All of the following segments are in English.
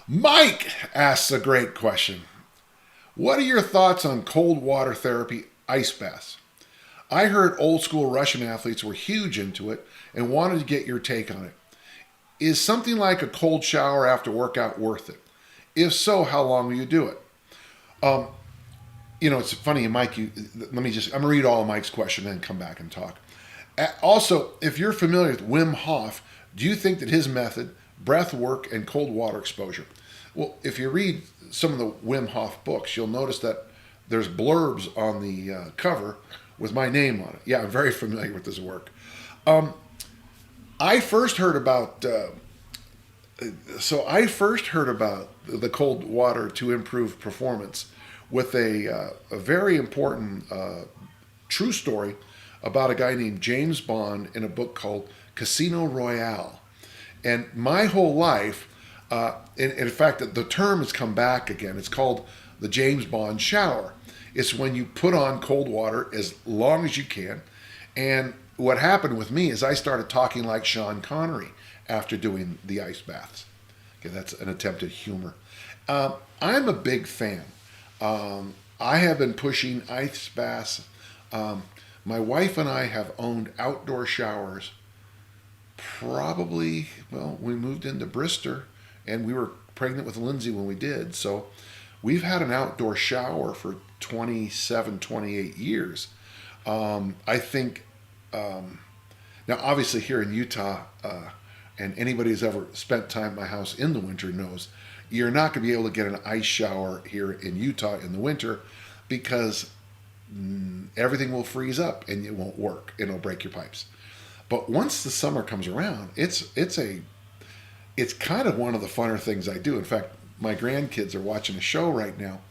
Mike asks a great question. What are your thoughts on cold water therapy ice baths? I heard old school Russian athletes were huge into it and wanted to get your take on it. Is something like a cold shower after workout worth it? If so, how long will you do it? Um, it's funny, Mike. I'm gonna read all of Mike's question and then come back and talk. Also, if you're familiar with Wim Hof, do you think that his method, breath work, and cold water exposure? Well, if you read some of the Wim Hof books, you'll notice that there's blurbs on the cover with my name on it. Yeah, I'm very familiar with his work. Um, I first heard about I first heard about the cold water to improve performance with a very important true story about a guy named James Bond in a book called Casino Royale. And my whole life, in fact, the term has come back again. It's called the James Bond shower. It's when you put on cold water as long as you can. And what happened with me is I started talking like Sean Connery after doing the ice baths. Okay, that's an attempt at humor. I'm a big fan. I have been pushing ice baths. My wife and I have owned outdoor showers probably, well, we moved into Bristol and we were pregnant with Lindsay when we did. So we've had an outdoor shower for 27, 28 years. I think, now obviously here in Utah, and anybody who's ever spent time at my house in the winter knows you're not going to be able to get an ice shower here in Utah in the winter because everything will freeze up and it won't work and it'll break your pipes. But once the summer comes around, it's kind of one of the funner things I do. In fact, my grandkids are watching a show right now,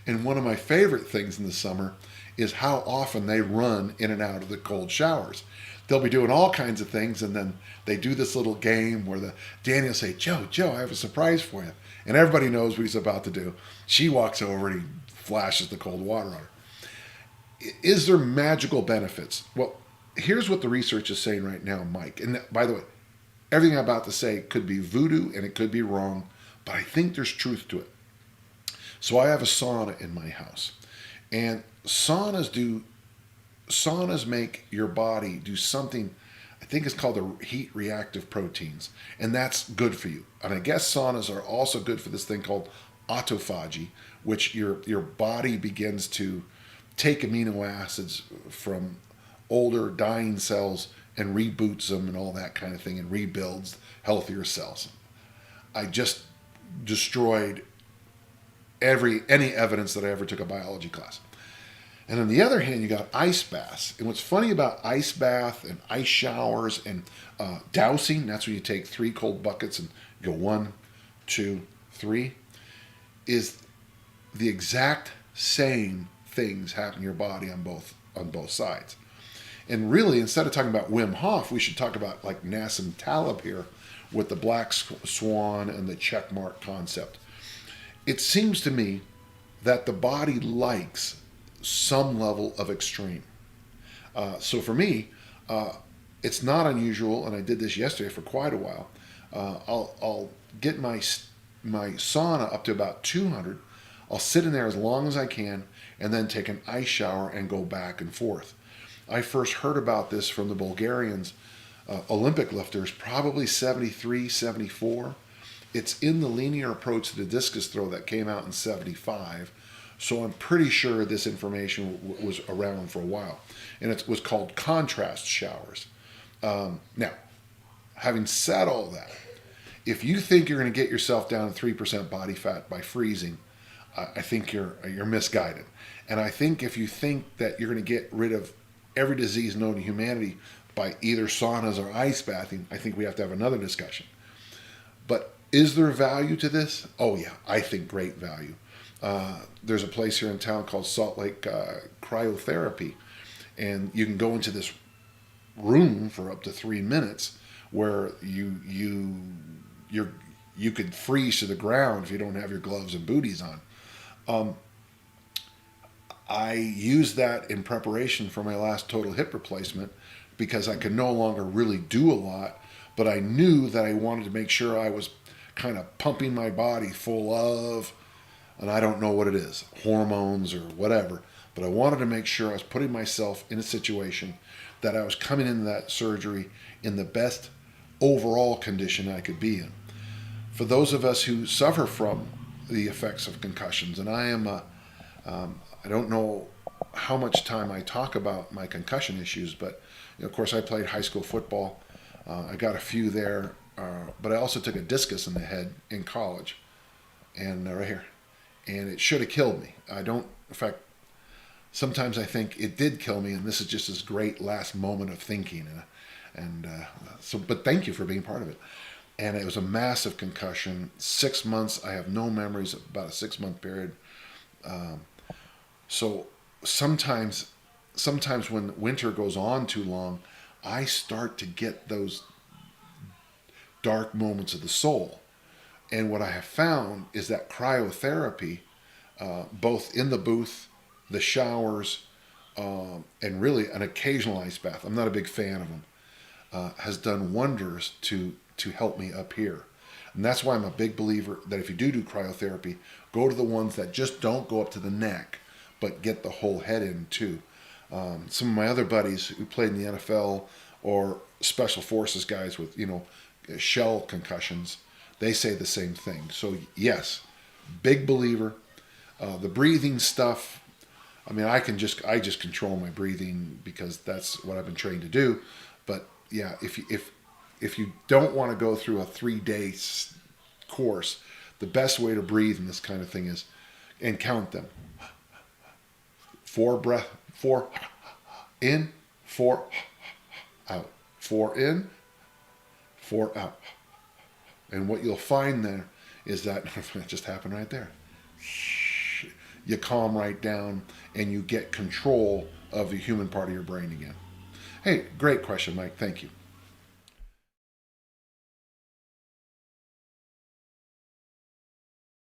and one of my favorite things in the summer is how often they run in and out of the cold showers. They'll be doing all kinds of things, and then they do this little game where Danny will say, Joe, I have a surprise for you. And everybody knows what he's about to do. She walks over and he flashes the cold water on her. Is there magical benefits? Well, here's what the research is saying right now, Mike. And by the way, everything I'm about to say could be voodoo and it could be wrong, but I think there's truth to it. So I have a sauna in my house. And saunas make your body do something, I think it's called the heat reactive proteins, and that's good for you. And I guess saunas are also good for this thing called autophagy, which your body begins to take amino acids from older dying cells and reboots them and all that kind of thing and rebuilds healthier cells. I just destroyed any evidence that I ever took a biology class. And on the other hand, you got ice baths. And what's funny about ice bath and ice showers and dousing, that's when you take 3 cold buckets and go 1, 2, 3, is the exact same things happen in your body on both sides. And really, instead of talking about Wim Hof, we should talk about like Nassim Taleb here with the black swan and the check mark concept. It seems to me that the body likes some level of extreme. So for me, it's not unusual, and I did this yesterday for quite a while. I'll get my sauna up to about 200. I'll sit in there as long as I can, and then take an ice shower and go back and forth. I first heard about this from the Bulgarians, Olympic lifters, probably 73, 74. It's in the linear approach to the discus throw that came out in 75. So I'm pretty sure this information was around for a while. And it was called contrast showers. Now, having said all that, if you think you're going to get yourself down to 3% body fat by freezing, I think you're misguided. And I think if you think that you're going to get rid of every disease known to humanity by either saunas or ice bathing, I think we have to have another discussion. But is there value to this? Oh yeah, I think great value. There's a place here in town called Salt Lake Cryotherapy, and you can go into this room for up to 3 minutes where you could freeze to the ground if you don't have your gloves and booties on. I used that in preparation for my last total hip replacement because I could no longer really do a lot, but I knew that I wanted to make sure I was kind of pumping my body full of, and I don't know what it is, hormones or whatever, but I wanted to make sure I was putting myself in a situation that I was coming into that surgery in the best overall condition I could be in. For those of us who suffer from the effects of concussions, and I don't know how much time I talk about my concussion issues, but of course I played high school football. I got a few there, but I also took a discus in the head in college, and right here, and it should have killed me. In fact, sometimes I think it did kill me, and this is just this great last moment of thinking, but thank you for being part of it. And it was a massive concussion. 6 months. I have no memories of about a 6-month period. So sometimes when winter goes on too long, I start to get those dark moments of the soul. And what I have found is that cryotherapy, both in the booth, the showers, and really an occasional ice bath, I'm not a big fan of them, has done wonders to help me up here. And that's why I'm a big believer that if you do cryotherapy, go to the ones that just don't go up to the neck, but get the whole head in too. Some of my other buddies who played in the NFL or special forces guys with, shell concussions, they say the same thing. So yes, big believer. The breathing stuff, I just control my breathing because that's what I've been trained to do. But yeah, if you don't want to go through a 3-day course, the best way to breathe in this kind of thing is, and count them. 4 in, 4 out. 4 in, 4 out. And what you'll find there is that, it just happened right there. You calm right down and you get control of the human part of your brain again. Hey, great question, Mike. Thank you.